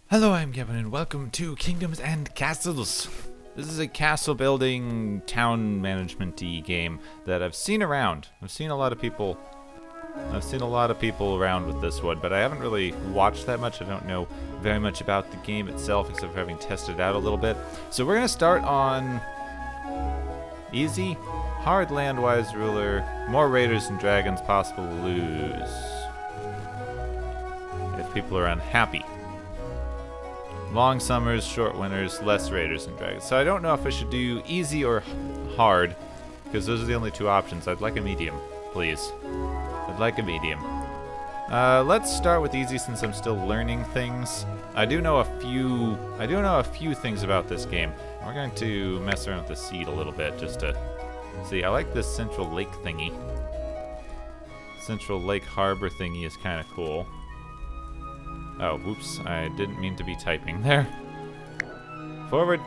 Hello, I'm Kevin, and welcome to Kingdoms and Castles. This is a castle building, town management-y game that I've seen around. I've seen a lot of people around with this one, but I haven't really watched that much. I don't know very much about the game itself, except for having tested it out a little bit. So we're gonna start on easy, hard land-wise ruler, more raiders and dragons, possible to lose if people are unhappy. Long summers, short winters, less raiders and dragons. So I don't know if I should do easy or hard, because those are the only two options. I'd like a medium, please. I'd like a medium. Let's start with easy since I'm still learning things. I do know a few things about this game. We're going to mess around with the seed a little bit just to see. I like this central lake thingy. Central lake harbor thingy is kind of cool. Oh, whoops, I didn't mean to be typing there. Forward.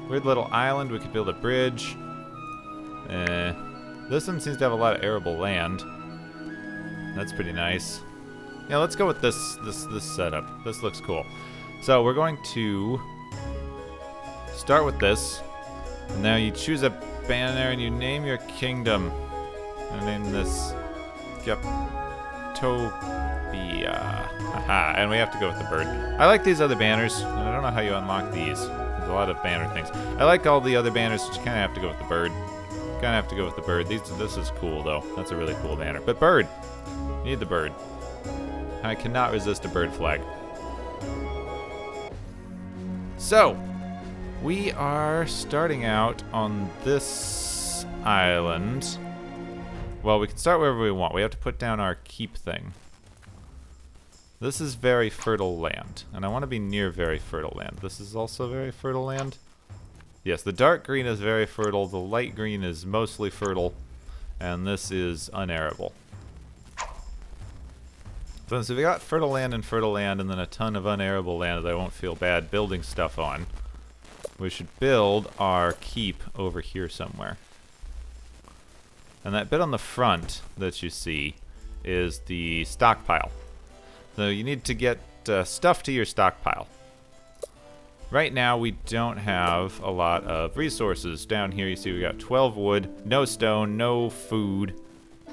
Weird little island, we could build a bridge. This one seems to have a lot of arable land. That's pretty nice. Yeah, let's go with this setup. This looks cool. So we're going to start with this. And now you choose a banner and you name your kingdom. I name this Aha, and we have to go with the bird. I like these other banners, and I don't know how you unlock these. There's a lot of banner things. I like all the other banners, but you kind of have to go with the bird. This is cool, though. That's a really cool banner. But bird! Need the bird. I cannot resist a bird flag. So, we are starting out on this island. Well, we can start wherever we want. We have to put down our keep thing. This is very fertile land, and I want to be near very fertile land. This is also very fertile land. Yes, the dark green is very fertile, the light green is mostly fertile, and this is unarable. So we got fertile land, and then a ton of unarable land that I won't feel bad building stuff on. We should build our keep over here somewhere. And that bit on the front that you see is the stockpile. So you need to get stuff to your stockpile. Right now we don't have a lot of resources. Down here you see we got 12 wood, no stone, no food,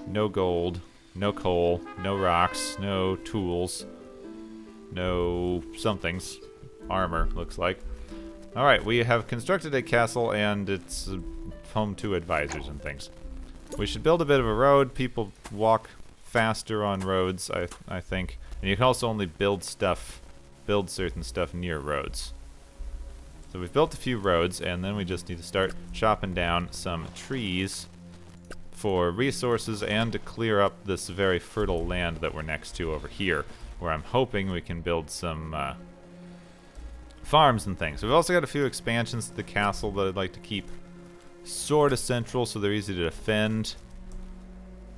no gold, no coal, no rocks, no tools, no somethings. Armor, looks like. Alright, we have constructed a castle and it's home to advisors and things. We should build a bit of a road. People walk faster on roads, I think. And you can also only build certain stuff near roads. So we've built a few roads, and then we just need to start chopping down some trees for resources and to clear up this very fertile land that we're next to over here, where I'm hoping we can build some farms and things. We've also got a few expansions to the castle that I'd like to keep sort of central so they're easy to defend.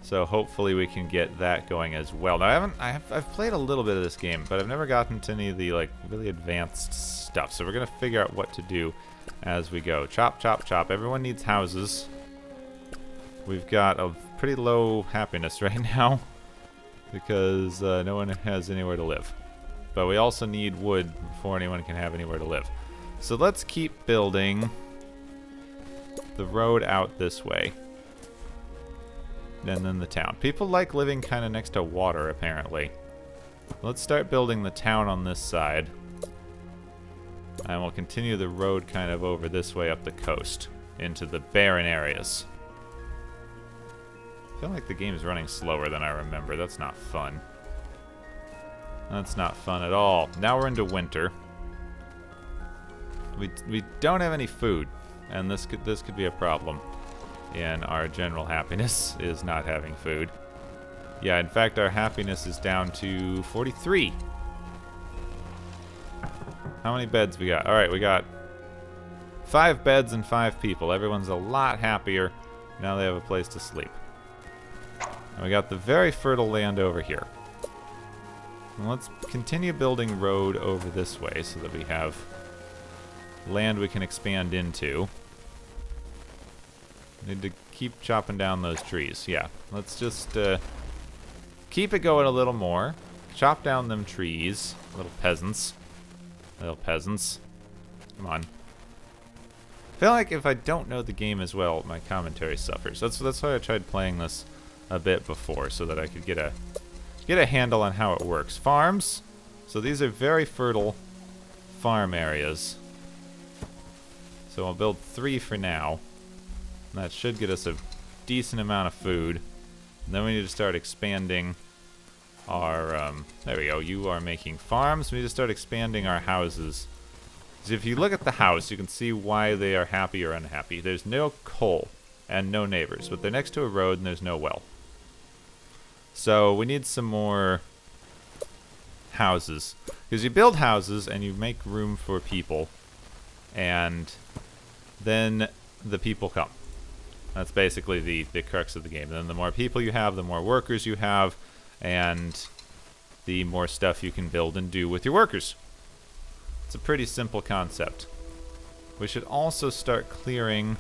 So hopefully we can get that going as well. Now I've played a little bit of this game, but I've never gotten to any of the like really advanced stuff. So we're gonna figure out what to do as we go. Chop, chop, chop. Everyone needs houses. We've got a pretty low happiness right now because no one has anywhere to live. But we also need wood before anyone can have anywhere to live. So let's keep building the road out this way. And then the town. People like living kind of next to water, apparently. Let's start building the town on this side. And we'll continue the road kind of over this way up the coast into the barren areas. I feel like the game is running slower than I remember. That's not fun. That's not fun at all. Now we're into winter. We don't have any food, and this could be a problem. And our general happiness is not having food. Yeah, in fact, our happiness is down to 43. How many beds we got? Alright, we got 5 beds and 5 people. Everyone's a lot happier. Now they have a place to sleep. And we got the very fertile land over here. And let's continue building road over this way so that we have land we can expand into. Need to keep chopping down those trees. Yeah, let's just keep it going a little more. Chop down them trees, little peasants. Little peasants. Come on. I feel like if I don't know the game as well, my commentary suffers. That's why I tried playing this a bit before, so that I could get a handle on how it works. Farms. So these are very fertile farm areas. So I'll build 3 for now. And that should get us a decent amount of food. And then we need to start expanding our, there we go, you are making farms. We need to start expanding our houses. So if you look at the house, you can see why they are happy or unhappy. There's no coal and no neighbors, but they're next to a road and there's no well. So we need some more houses. Because you build houses and you make room for people, and then the people come. That's basically the crux of the game. Then the more people you have, the more workers you have, and the more stuff you can build and do with your workers. It's a pretty simple concept. We should also start clearing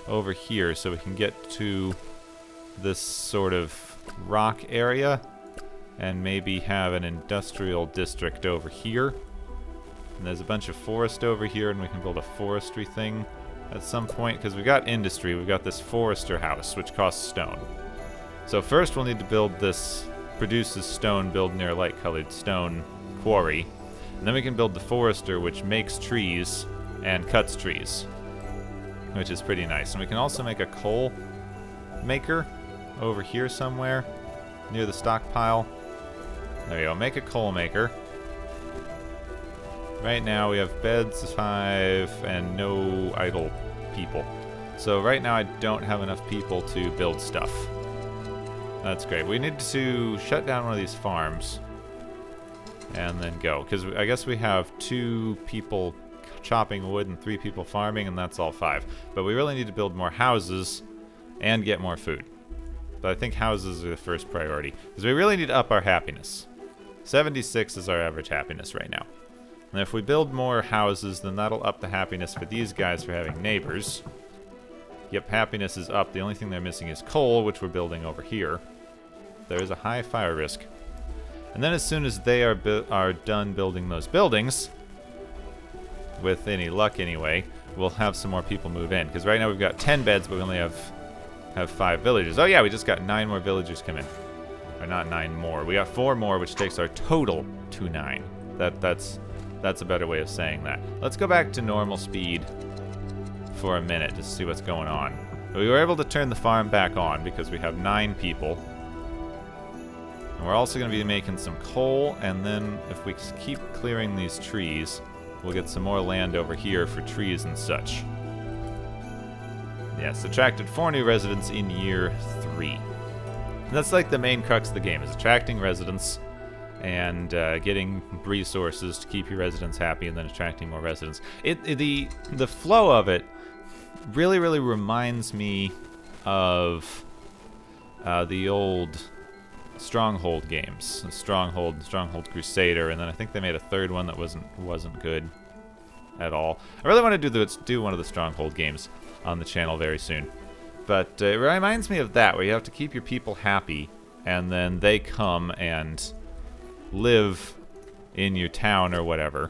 over here so we can get to this sort of rock area and maybe have an industrial district over here. And there's a bunch of forest over here, and we can build a forestry thing at some point, because we've got industry. We've got this forester house, which costs stone. So first we'll need to build this, produces stone, build near light-colored stone quarry. And then we can build the forester, which makes trees and cuts trees, which is pretty nice. And we can also make a coal maker over here somewhere near the stockpile. There we go. Make a coal maker. Right now we have beds 5 and no idle people. So right now I don't have enough people to build stuff. That's great. We need to shut down one of these farms and then go. Because I guess we have 2 people chopping wood and 3 people farming, and that's all 5. But we really need to build more houses and get more food. But I think houses are the first priority, because we really need to up our happiness. 76 is our average happiness right now. And if we build more houses, then that'll up the happiness for these guys for having neighbors. Yep, happiness is up. The only thing they're missing is coal, which we're building over here. There is a high fire risk. And then as soon as they are done building those buildings, with any luck anyway, we'll have some more people move in. Because right now we've got 10 beds, but we only have 5 villagers. Oh yeah, we just got 9 more villagers come in. Or not 9 more. We got 4 more, which takes our total to 9. That's a better way of saying that. Let's go back to normal speed for a minute just to see what's going on. We were able to turn the farm back on because we have 9 people. And we're also going to be making some coal, and then if we keep clearing these trees, we'll get some more land over here for trees and such. Yes, attracted 4 new residents in year 3. And that's like the main crux of the game, is attracting residents and getting resources to keep your residents happy, and then attracting more residents. The flow of it really reminds me of the old Stronghold games, Stronghold Crusader, and then I think they made a 3rd one that wasn't good at all. I really want to do one of the Stronghold games on the channel very soon, but it reminds me of that, where you have to keep your people happy, and then they come and live in your town or whatever,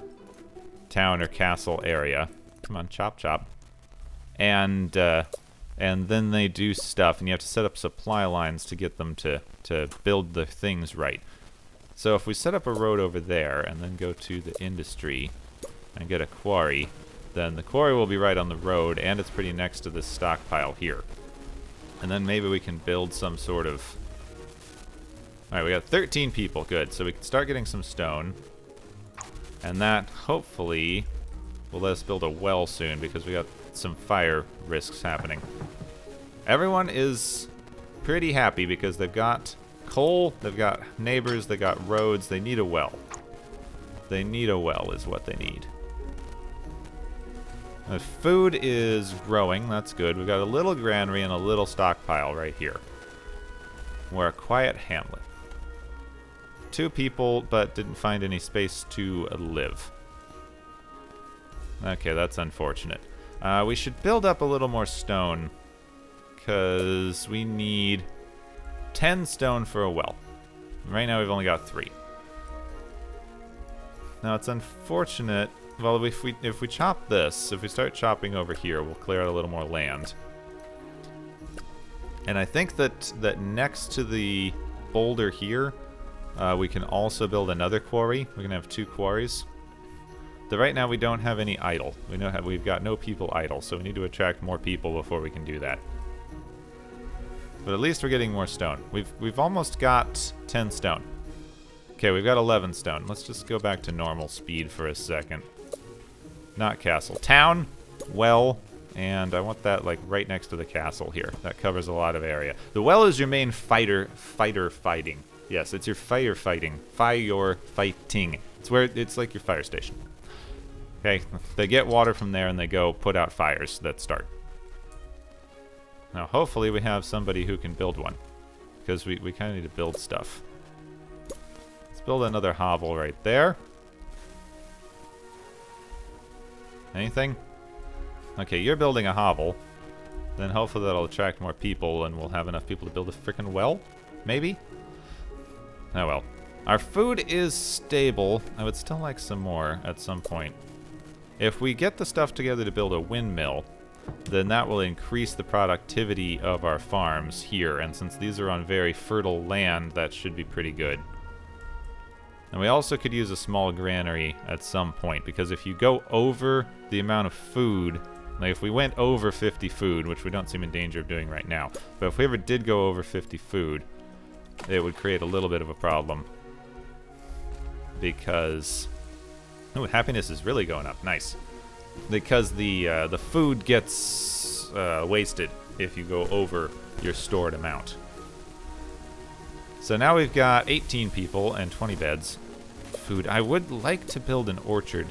town or castle area. Come on, chop. And then they do stuff, and you have to set up supply lines to get them to build the things right. So if we set up a road over there and then go to the industry and get a quarry, then the quarry will be right on the road, and it's pretty next to this stockpile here. And then maybe we can build some sort of... Alright, we got 13 people, good. So we can start getting some stone. And that, hopefully, will let us build a well soon, because we got some fire risks happening. Everyone is pretty happy because they've got coal, they've got neighbors, they've got roads, they need a well. They need a well is what they need. The food is growing, that's good. We've got a little granary and a little stockpile right here. We're a quiet hamlet. 2 people, but didn't find any space to live. Okay, that's unfortunate. We should build up a little more stone, because we need 10 stone for a well. Right now we've only got 3. Now it's unfortunate. Well, if we chop this, if we start chopping over here, we'll clear out a little more land. And I think that next to the boulder here, we can also build another quarry. We can have 2 quarries. Right now we don't have any idle. We've got no people idle, so we need to attract more people before we can do that. But at least we're getting more stone. We've almost got 10 stone. Okay, we've got 11 stone. Let's just go back to normal speed for a second. Not castle. Town, well, and I want that like right next to the castle here. That covers a lot of area. The well is your main fighter fighting. Yes, it's your fire fighting. Fire fighting. It's like your fire station. Okay, they get water from there and they go put out fires that start. Now hopefully we have somebody who can build one, because we kind of need to build stuff. Let's build another hovel right there. Anything? Okay, you're building a hovel. Then hopefully that'll attract more people and we'll have enough people to build a frickin' well? Maybe? Oh well. Our food is stable. I would still like some more at some point. If we get the stuff together to build a windmill, then that will increase the productivity of our farms here. And since these are on very fertile land, that should be pretty good. And we also could use a small granary at some point, because if you go over the amount of food, like if we went over 50 food, which we don't seem in danger of doing right now, but if we ever did go over 50 food, it would create a little bit of a problem. Because... ooh, happiness is really going up. Nice. Because the food gets wasted if you go over your stored amount. So now we've got 18 people and 20 beds. Food. I would like to build an orchard.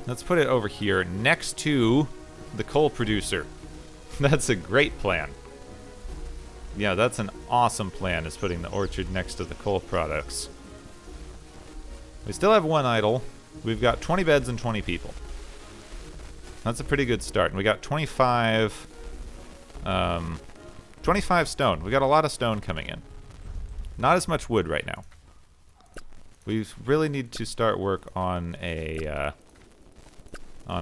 Let's put it over here next to the coal producer. That's a great plan. Yeah, that's an awesome plan, is putting the orchard next to the coal products. We still have 1 idle. We've got 20 beds and 20 people. That's a pretty good start. And we got 25 stone. We got a lot of stone coming in. Not as much wood right now. We really need to start work on a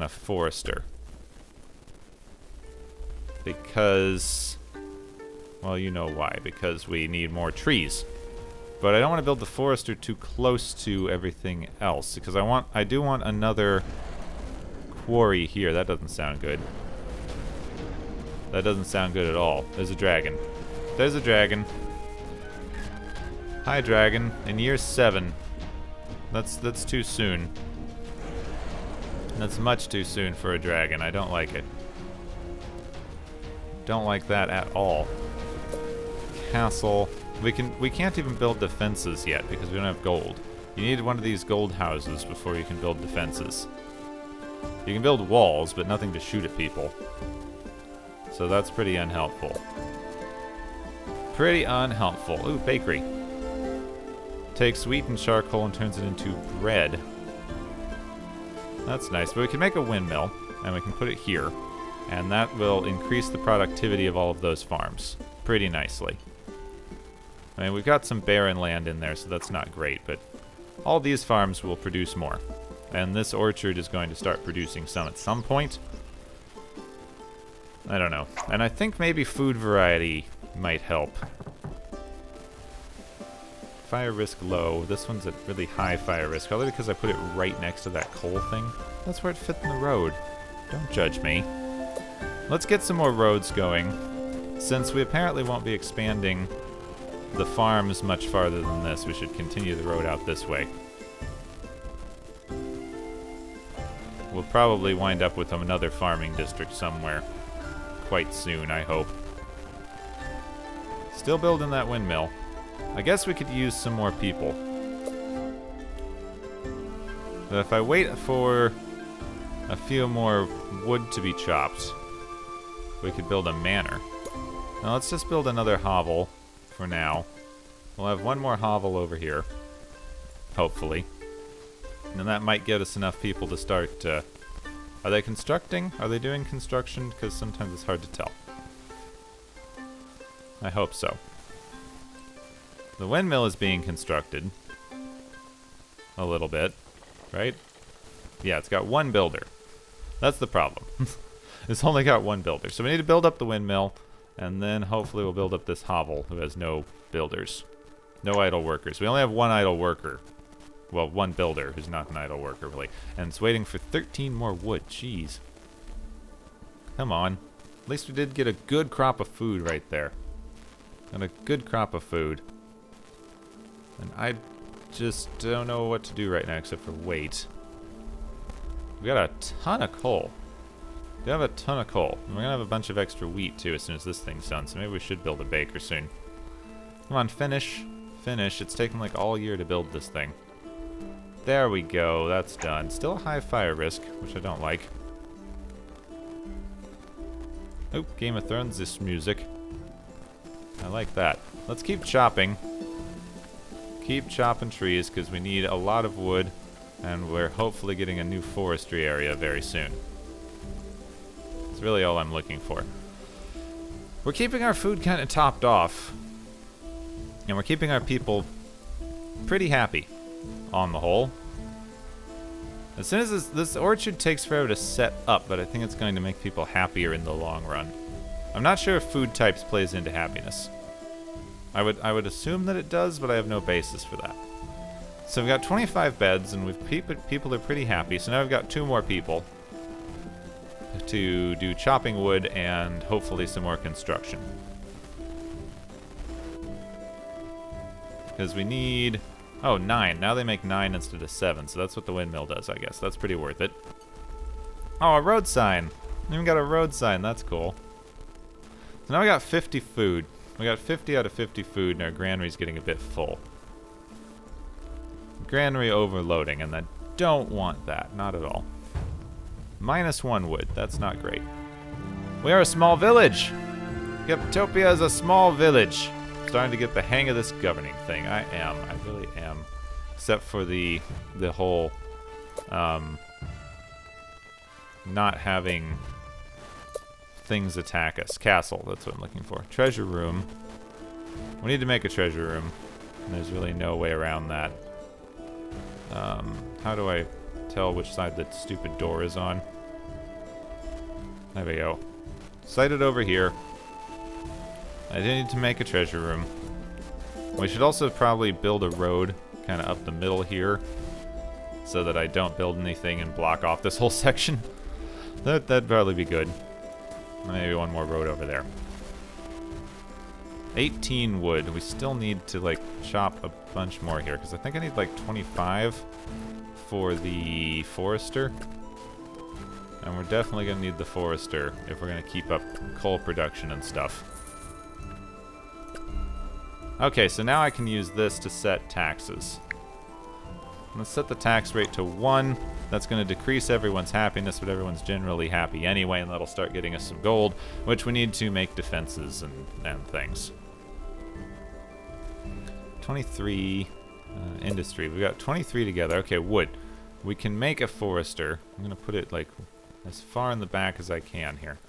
forester. Because, well, you know why. Because we need more trees. But I don't want to build the forester too close to everything else, because I do want another quarry here. That doesn't sound good. That doesn't sound good at all. There's a dragon. There's a dragon. Hi, dragon. In year 7. That's too soon. That's much too soon for a dragon. I don't like it. Don't like that at all. Castle. We can't even build defenses yet because we don't have gold. You need one of these gold houses before you can build defenses. You can build walls, but nothing to shoot at people. So that's pretty unhelpful. Pretty unhelpful. Ooh, bakery. Takes wheat and charcoal and turns it into bread. That's nice. But we can make a windmill, and we can put it here. And that will increase the productivity of all of those farms pretty nicely. I mean, we've got some barren land in there, so that's not great, but all these farms will produce more. And this orchard is going to start producing some at some point. I don't know. And I think maybe food variety might help. Fire risk low. This one's at really high fire risk, probably because I put it right next to that coal thing. That's where it fit in the road. Don't judge me. Let's get some more roads going. Since we apparently won't be expanding the farms much farther than this, we should continue the road out this way. We'll probably wind up with another farming district somewhere quite soon, I hope. Still building that windmill. I guess we could use some more people. But if I wait for a few more wood to be chopped, we could build a manor. Now let's just build another hovel for now. We'll have one more hovel over here, hopefully. And that might get us enough people to start... are they constructing? Are they doing construction? Because sometimes it's hard to tell. I hope so. The windmill is being constructed. a little bit, right? Yeah, it's got one builder. That's the problem. It's only got one builder. So we need to build up the windmill, and then hopefully we'll build up this hovel who has no builders. No idle workers. We only have one idle worker. Well, one builder who's not an idle worker, really. And it's waiting for 13 more wood. Jeez. Come on. At least we did get a good crop of food right there. And a good crop of food. And I just don't know what to do right now except for wait. We got a ton of coal. We have a ton of coal. And we're going to have a bunch of extra wheat, too, as soon as this thing's done. So maybe we should build a baker soon. Come on, finish. Finish. It's taken like all year to build this thing. There we go. That's done. Still a high fire risk, which I don't like. Oh, Game of Thrones, this music. I like that. Let's keep chopping. Keep chopping trees, because we need a lot of wood, and we're hopefully getting a new forestry area very soon. That's really all I'm looking for. We're keeping our food kind of topped off, and we're keeping our people pretty happy, on the whole. As soon as this orchard takes forever to set up, but I think it's going to make people happier in the long run. I'm not sure if food types plays into happiness. I would assume that it does, but I have no basis for that. So we've got 25 beds, and people are pretty happy. So now we've got 2 more people to do chopping wood and hopefully some more construction. Because we need... Oh, 9. Now they make 9 instead of 7, so that's what the windmill does, I guess. That's pretty worth it. Oh, a road sign. We even got a road sign. That's cool. So now we got 50 food. We got 50 out of 50 food, and our granary's getting a bit full. Granary overloading, and I don't want that. Not at all. -1 wood. That's not great. We are a small village. Geptopia is a small village. Starting to get the hang of this governing thing. I am. I really am. Except for the whole not having things attack us. Castle, that's what I'm looking for. Treasure room. We need to make a treasure room. And there's really no way around that. How do I tell which side the stupid door is on? There we go. Sighted over here. I do need to make a treasure room. We should also probably build a road kind of up the middle here so that I don't build anything and block off this whole section. That'd probably be good. Maybe one more road over there. 18 wood. We still need to, like, chop a bunch more here, because I think I need, like, 25 for the forester. And we're definitely going to need the forester if we're going to keep up coal production and stuff. Okay, so now I can use this to set taxes. Let's set the tax rate to 1. That's going to decrease everyone's happiness, but everyone's generally happy anyway, and that'll start getting us some gold, which we need to make defenses and things. 23 industry. We've got 23 together. Okay, wood. We can make a forester. I'm going to put it, like, as far in the back as I can here.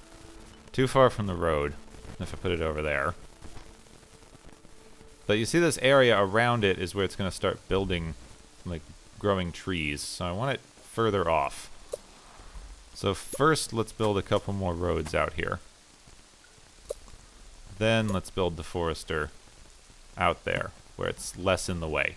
Too far from the road, if I put it over there. But you see this area around it is where it's going to start building, like, growing trees. So I want it further off. So first, let's build a couple more roads out here. Then let's build the forester out there, where it's less in the way.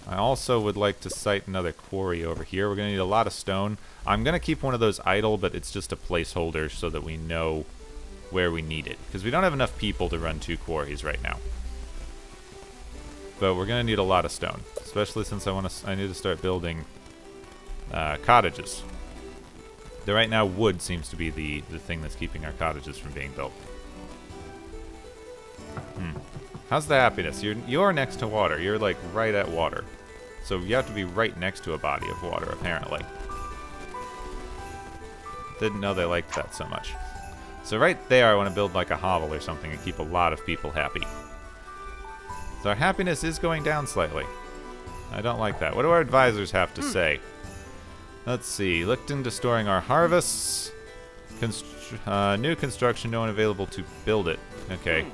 I also would like to site another quarry over here. We're going to need a lot of stone. I'm going to keep one of those idle, but it's just a placeholder so that we know where we need it. Because we don't have enough people to run 2 quarries right now. But we're going to need a lot of stone. Especially since I need to start building cottages. Right now, wood seems to be the thing that's keeping our cottages from being built. How's the happiness? You're next to water. You're, like, right at water. So you have to be right next to a body of water, apparently. Didn't know they liked that so much. So right there, I want to build, like, a hovel or something and keep a lot of people happy. So our happiness is going down slightly. I don't like that. What do our advisors have to say? Let's see. Looked into storing our harvests. New construction, no one available to build it. Okay.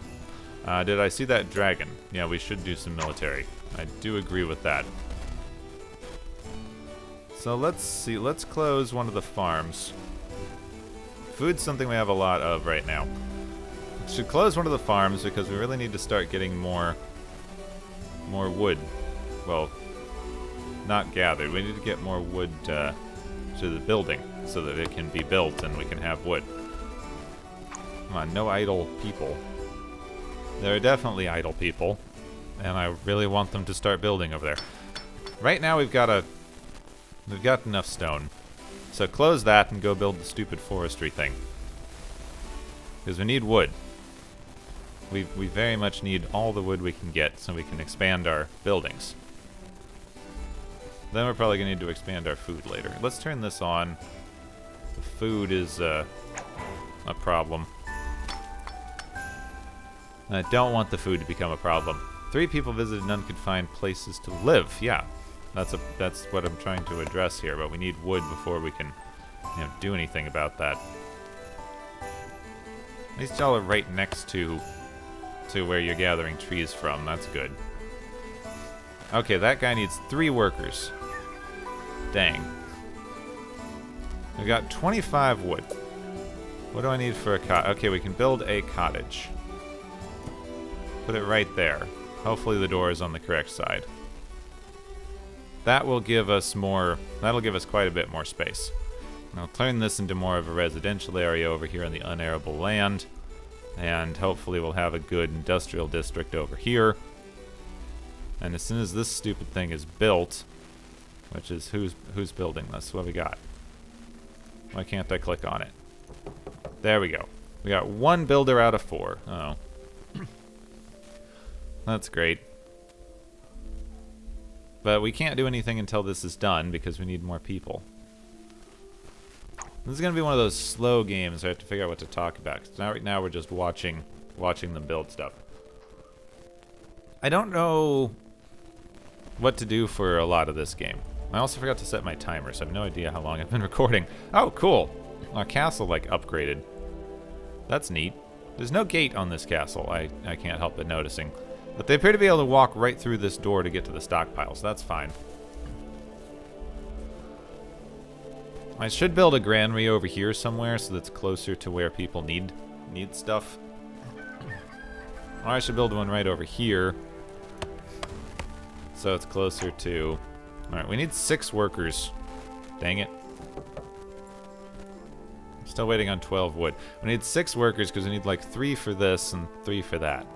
Did I see that dragon? Yeah, we should do some military. I do agree with that. So let's see. Let's close one of the farms. Food's something we have a lot of right now. We should close one of the farms because we really need to start getting more wood. Well, not gathered. We need to get more wood to the building so that it can be built and we can have wood. Come on, no idle people. There are definitely idle people, and I really want them to start building over there. Right now we've got enough stone. So close that and go build the stupid forestry thing. Because we need wood. We very much need all the wood we can get so we can expand our buildings. Then we're probably going to need to expand our food later. Let's turn this on. The food is a problem. I don't want the food to become a problem. 3 people visited, none could find places to live. Yeah, that's what I'm trying to address here. But we need wood before we can, do anything about that. At least y'all are right next to where you're gathering trees from. That's good. Okay, that guy needs 3 workers. Dang. We've got 25 wood. What do I need for a cottage? Okay, we can build a cottage. Put it right there. Hopefully the door is on the correct side. That will give us that'll give us quite a bit more space. And I'll turn this into more of a residential area over here on the unarable land. And hopefully we'll have a good industrial district over here. And as soon as this stupid thing is built, which is who's building this? What we got? Why can't I click on it? There we go. We got 1 builder out of 4. Oh. That's great. But we can't do anything until this is done because we need more people. This is going to be one of those slow games where I have to figure out what to talk about. Right now we're just watching them build stuff. I don't know what to do for a lot of this game. I also forgot to set my timer, so I have no idea how long I've been recording. Oh, cool. Our castle, upgraded. That's neat. There's no gate on this castle, I can't help but noticing. But they appear to be able to walk right through this door to get to the stockpile, so that's fine. I should build a granary over here somewhere so that's closer to where people need stuff. Or I should build one right over here so it's closer to... Alright, we need 6 workers. Dang it. I'm still waiting on 12 wood. We need 6 workers because we need 3 for this and 3 for that.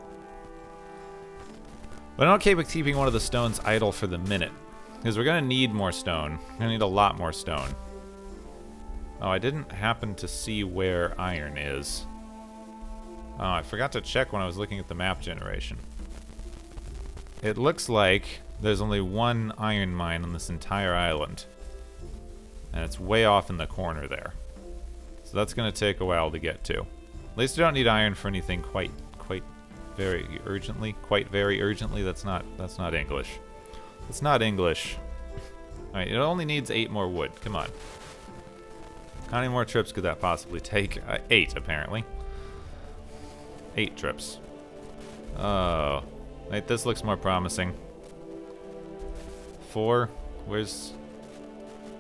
But I'm okay with keeping one of the stones idle for the minute. Because we're going to need more stone. We're going to need a lot more stone. Oh, I didn't happen to see where iron is. Oh, I forgot to check when I was looking at the map generation. It looks like there's only 1 iron mine on this entire island. And it's way off in the corner there. So that's going to take a while to get to. At least we don't need iron for anything quite very urgently. Quite very urgently. That's not English. It's not English. Alright, it only needs 8 more wood. Come on. How many more trips could that possibly take? 8, apparently. 8 trips. Oh. Wait, this looks more promising. 4? Where's...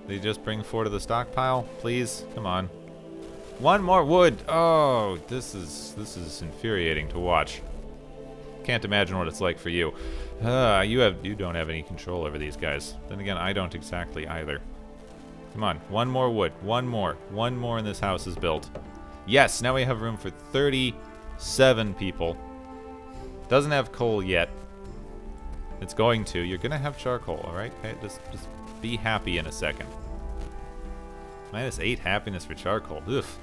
Did you just bring 4 to the stockpile? Please? Come on. 1 more wood! Oh, this is infuriating to watch. Can't imagine what it's like for you. You don't have any control over these guys. Then again, I don't exactly either. Come on, 1 more wood. 1 more. 1 more and this house is built. Yes, now we have room for 37 people. Doesn't have coal yet. It's going to. You're gonna have charcoal, alright? Okay, just be happy in a second. -8 happiness for charcoal. Oof.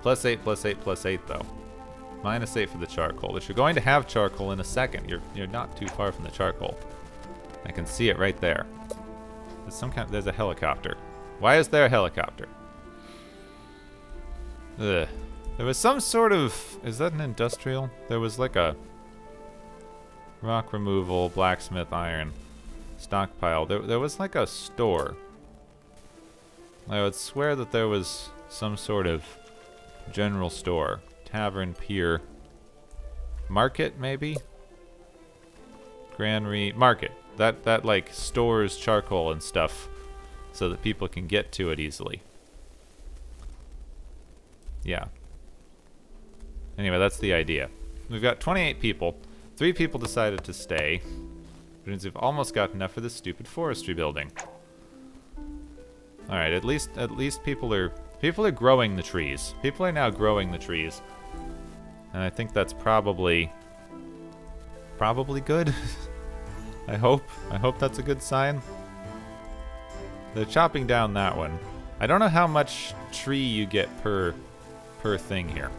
+8, +8, +8 though. -8 for the charcoal. But you're going to have charcoal in a second. You're not too far from the charcoal. I can see it right there. There's a helicopter. Why is there a helicopter? Ugh. There was some sort of... Is that an industrial? There was a rock removal, blacksmith, iron, stockpile. There was a store. I would swear that there was some sort of general store. Tavern, pier. Market, maybe? Granary... Market. That like, stores charcoal and stuff so that people can get to it easily. Yeah. Anyway, that's the idea. We've got 28 people. 3 people decided to stay. Which means we've almost got enough for this stupid forestry building. Alright, at least people are growing the trees. People are now growing the trees. And I think that's probably good. I hope that's a good sign. They're chopping down that one. I don't know how much tree you get per thing here.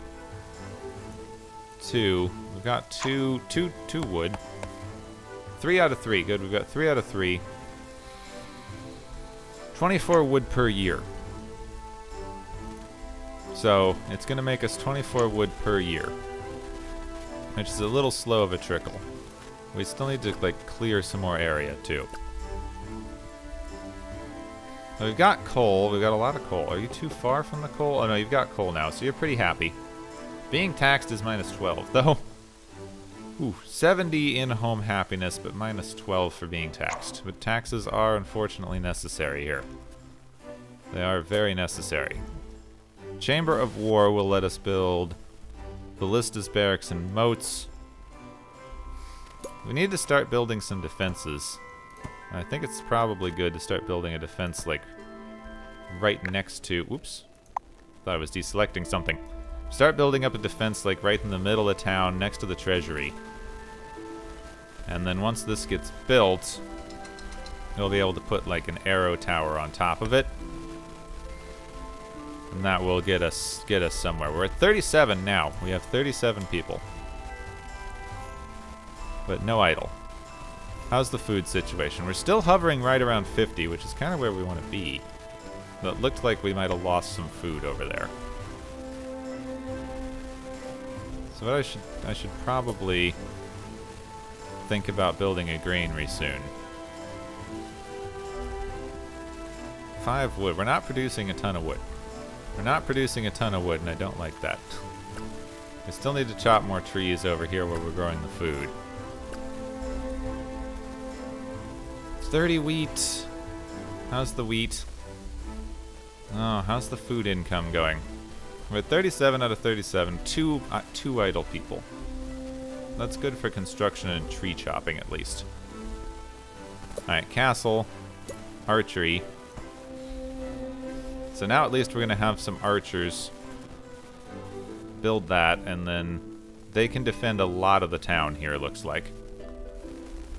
2. We've got two wood. 3 out of 3. Good, we've got 3 out of 3. 24 wood per year. So, it's going to make us 24 wood per year. Which is a little slow of a trickle. We still need to, like, clear some more area, too. We've got coal. We've got a lot of coal. Are you too far from the coal? Oh, no, you've got coal now, so you're pretty happy. Being taxed is minus 12, though. Ooh, 70 in-home happiness, but minus 12 for being taxed. But taxes are unfortunately necessary here. They are very necessary. Chamber of War will let us build ballistas, barracks, and moats. We need to start building some defenses. I think it's probably good to start building a defense, like, right next to... Oops. Thought I was deselecting something. Start building up a defense, like, right in the middle of town, next to the treasury. And then once this gets built, we'll be able to put, like, an arrow tower on top of it. And that will get us somewhere. We're at 37 now. We have 37 people. But no idle. How's the food situation? We're still hovering right around 50, which is kind of where we want to be. But it looked like we might have lost some food over there. So I should probably think about building a granary soon. 5 wood. We're not producing a ton of wood. We're not producing a ton of wood, and I don't like that. We still need to chop more trees over here where we're growing the food. 30 wheat. How's the wheat? Oh, how's the food income going? We're at 37 out of 37. Two idle people. That's good for construction and tree chopping, at least. Alright, castle. Archery. So now at least we're going to have some archers. Build that, and then they can defend a lot of the town here, it looks like.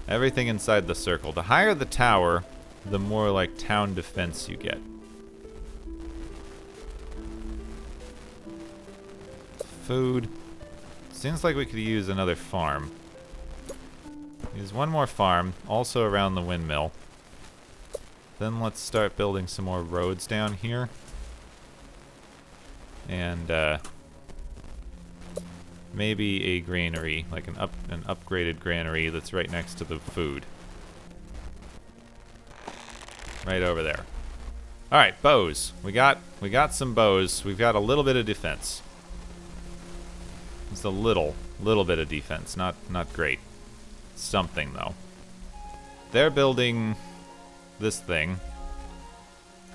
Everything inside the circle. The higher the tower, the more, like, town defense you get. Food. Seems like we could use another farm. Use one more farm, also around the windmill. Then let's start building some more roads down here. And, maybe a granary, like an upgraded granary that's right next to the food. Right over there. Alright, bows. We got some bows. We've got a little bit of defense. Just a little bit of defense. Not great. Something, though. They're building this thing.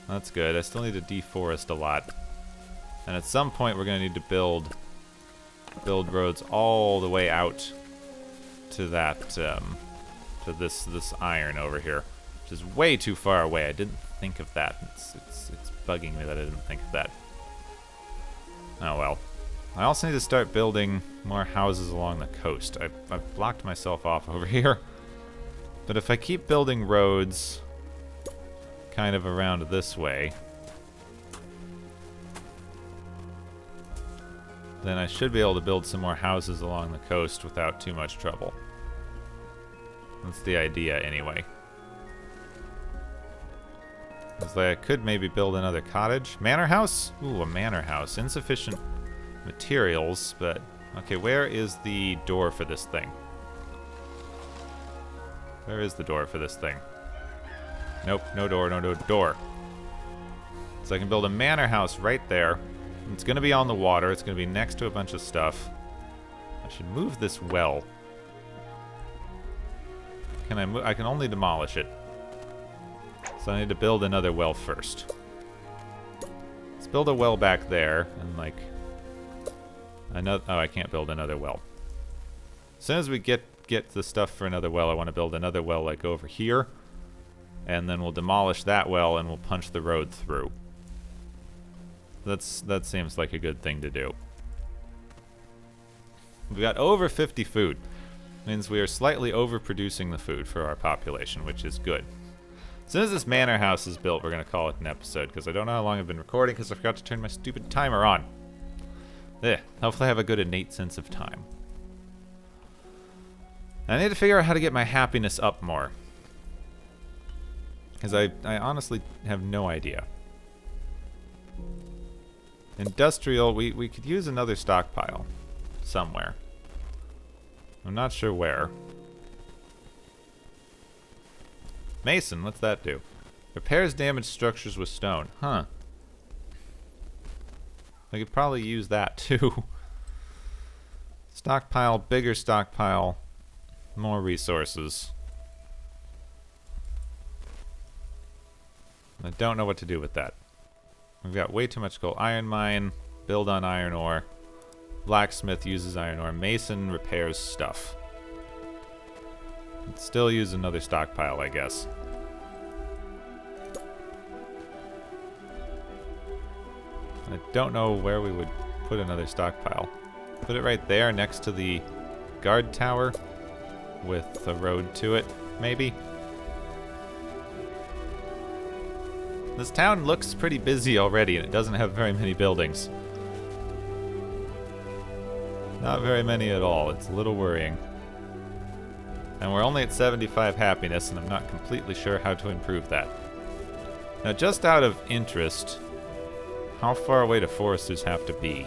That's good. I still need to deforest a lot. And at some point we're going to need to build roads all the way out to that, to this iron over here, which is way too far away. I didn't think of that. It's bugging me that I didn't think of that. Oh well. I also need to start building more houses along the coast. I've blocked myself off over here. But if I keep building roads kind of around this way, then I should be able to build some more houses along the coast without too much trouble. That's the idea, anyway. It's like I could maybe build another cottage. Manor House? Ooh, a manor house. Insufficient materials, but... Okay, where is the door for this thing? Where is the door for this thing? Nope, no door, no door. So I can build a manor house right there. It's going to be on the water. It's going to be next to a bunch of stuff. I should move this well. Can I move? I can only demolish it. So I need to build another well first. Let's build a well back there, and like another. Oh, I can't build another well. As soon as we get the stuff for another well, I want to build another well like over here, and then we'll demolish that well and we'll punch the road through. That seems like a good thing to do. We've got over 50 food. Means we are slightly overproducing the food for our population, which is good. As soon as this manor house is built, we're going to call it an episode, because I don't know how long I've been recording, because I forgot to turn my stupid timer on. Hopefully I have a good innate sense of time. I need to figure out how to get my happiness up more. Because I honestly have no idea. Industrial, we could use another stockpile somewhere. I'm not sure where. Mason, what's that do? Repairs damaged structures with stone. Huh. I could probably use that too. Stockpile, bigger stockpile, more resources. I don't know what to do with that. We've got way too much coal. Iron mine, build on iron ore. Blacksmith uses iron ore. Mason repairs stuff. Let's still use another stockpile, I guess. I don't know where we would put another stockpile. Put it right there next to the guard tower with a road to it, maybe? This town looks pretty busy already, and it doesn't have very many buildings. Not very many at all. It's a little worrying. And we're only at 75 happiness, and I'm not completely sure how to improve that. Now, just out of interest, how far away do foresters have to be?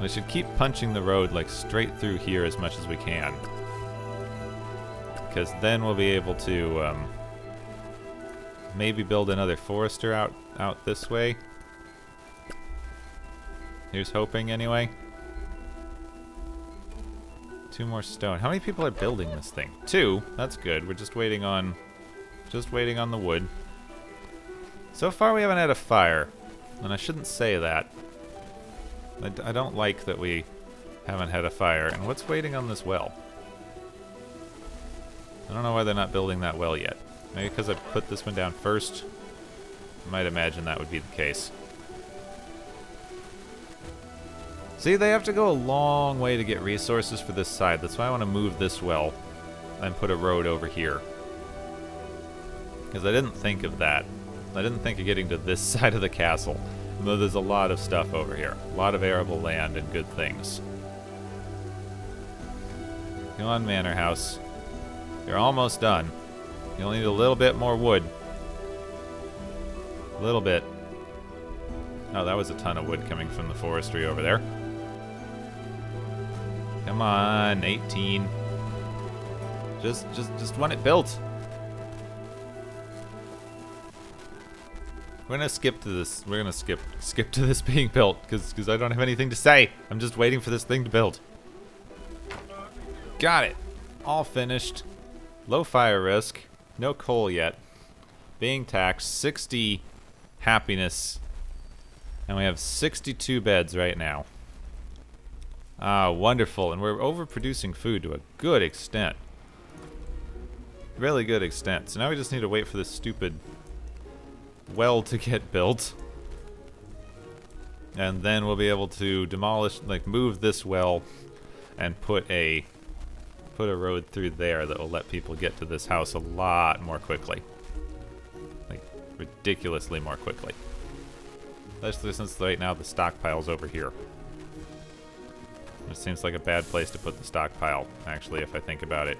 We should keep punching the road like straight through here as much as we can. Because then we'll be able to maybe build another forester out this way. Here's hoping, anyway. 2 more stone. How many people are building this thing? 2. That's good. We're just waiting on the wood. So far, we haven't had a fire, and I shouldn't say that. I don't like that we haven't had a fire. And what's waiting on this well? I don't know why they're not building that well yet. Maybe because I put this one down first. I might imagine that would be the case. See, they have to go a long way to get resources for this side. That's why I want to move this well and put a road over here. Because I didn't think of that. I didn't think of getting to this side of the castle. Though there's a lot of stuff over here. A lot of arable land and good things. Come on, Manor House. You're almost done. You'll need a little bit more wood. A little bit. Oh, that was a ton of wood coming from the forestry over there. Come on, 18. Just want it built. We're gonna skip to this. We're gonna skip to this being built because I don't have anything to say. I'm just waiting for this thing to build. Got it. All finished. Low fire risk. No coal yet. Being taxed. 60 happiness. And we have 62 beds right now. Ah, wonderful. And we're overproducing food to a good extent. Really good extent. So now we just need to wait for this stupid well to get built. And then we'll be able to demolish, like move this well and put a road through there that will let people get to this house a lot more quickly. Like, ridiculously more quickly. Especially since right now the stockpile's over here. It seems like a bad place to put the stockpile, actually, if I think about it.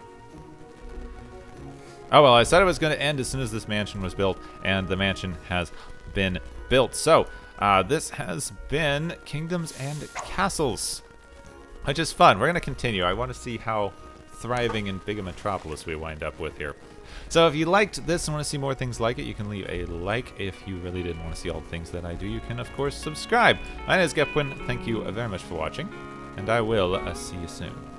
Oh, well, I said it was going to end as soon as this mansion was built, and the mansion has been built. So, this has been Kingdoms and Castles, which is fun. We're going to continue. I want to see how thriving and big a metropolis we wind up with here. So if you liked this and want to see more things like it, you can leave a like. If you really didn't want to see all the things that I do, you can, of course, subscribe. My name is Gepwin. Thank you very much for watching. And I will see you soon.